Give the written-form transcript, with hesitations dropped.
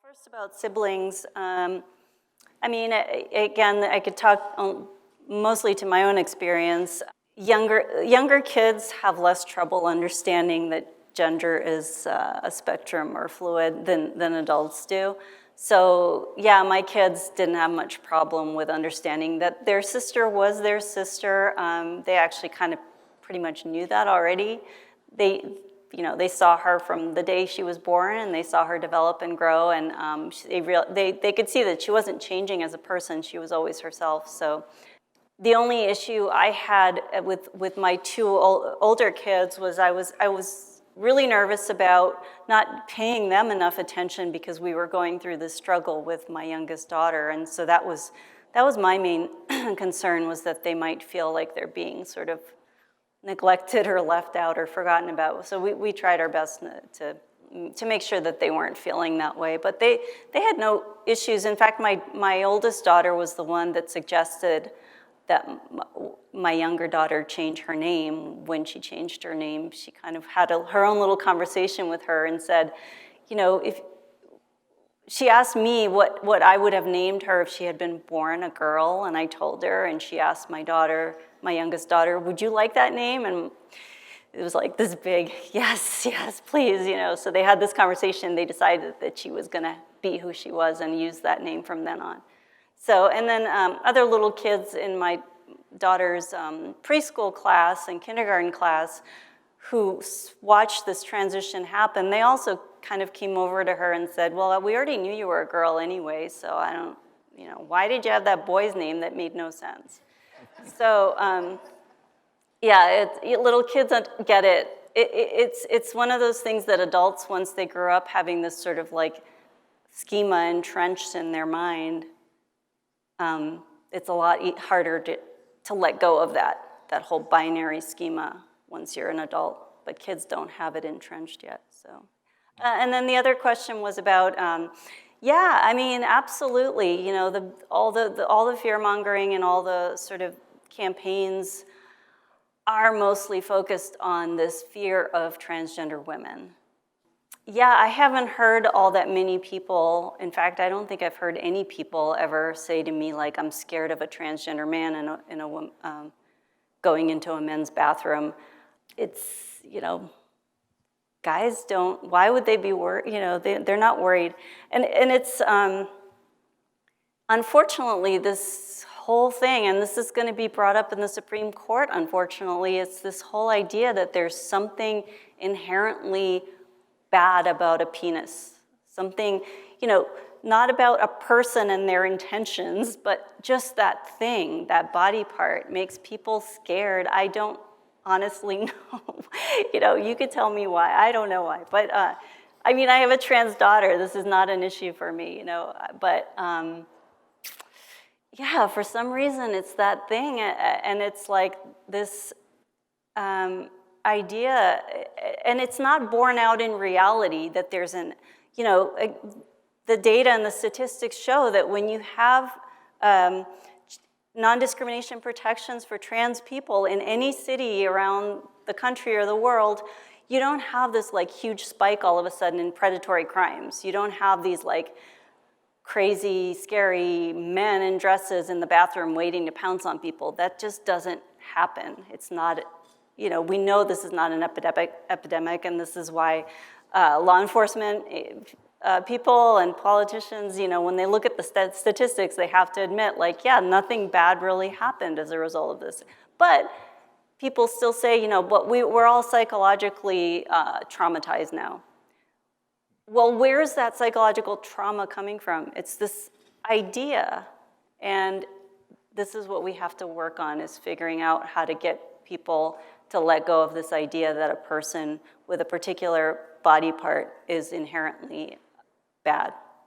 First about siblings, I mean, again, I could talk mostly to my own experience. Younger kids have less trouble understanding that gender is a spectrum or fluid than adults do. So yeah, my kids didn't have much problem with understanding that their sister was their sister. They actually kind of pretty much knew that already. They saw her from the day she was born, and they saw her develop and grow, and they could see that she wasn't changing as a person. She was always herself. So the only issue I had with my two older kids was I was really nervous about not paying them enough attention because we were going through this struggle with my youngest daughter, and so that was my main concern, was that they might feel like they're being sort of neglected or left out or forgotten about. So we tried our best to make sure that they weren't feeling that way. But they had no issues. In fact, my oldest daughter was the one that suggested that my younger daughter change her name. When she changed her name, she kind of had her own little conversation with her and said, if she asked me what I would have named her if she had been born a girl, and I told her, and she asked my youngest daughter, would you like that name? And it was like this big, yes, please, So they had this conversation. They decided that she was gonna be who she was and use that name from then on. So, and then other little kids in my daughter's preschool class and kindergarten class who watched this transition happen, they also kind of came over to her and said, well, we already knew you were a girl anyway, so I don't, why did you have that boy's name that made no sense? So, yeah, little kids get it. It's one of those things that adults, once they grow up having this sort of like schema entrenched in their mind, it's a lot harder to let go of that whole binary schema once you're an adult, but kids don't have it entrenched yet, so. And then the other question was about, yeah, I mean, absolutely, all the fear-mongering and all the sort of campaigns are mostly focused on this fear of transgender women. Yeah, I haven't heard all that many people, in fact, I don't think I've heard any people ever say to me, like, I'm scared of a transgender man going into a men's bathroom. It's, guys don't, why would they be worried? They're not worried. And it's, unfortunately, this whole thing, and this is going to be brought up in the Supreme Court, unfortunately, it's this whole idea that there's something inherently bad about a penis. Something, not about a person and their intentions, but just that thing, that body part makes people scared. I don't honestly know. You could tell me why. I don't know why. But I mean, I have a trans daughter. This is not an issue for me, But yeah, for some reason, it's that thing. And it's like this idea, and it's not borne out in reality that there's the data and the statistics show that when you have non-discrimination protections for trans people in any city around the country or the world, you don't have this like huge spike all of a sudden in predatory crimes. You don't have these like crazy, scary men in dresses in the bathroom waiting to pounce on people. That just doesn't happen. It's not, we know this is not an epidemic, and this is why law enforcement people and politicians, when they look at the statistics, they have to admit, like, yeah, nothing bad really happened as a result of this. But people still say, but we're all psychologically traumatized now. Well, where's that psychological trauma coming from? It's this idea, and this is what we have to work on, is figuring out how to get people to let go of this idea that a person with a particular body part is inherently bad.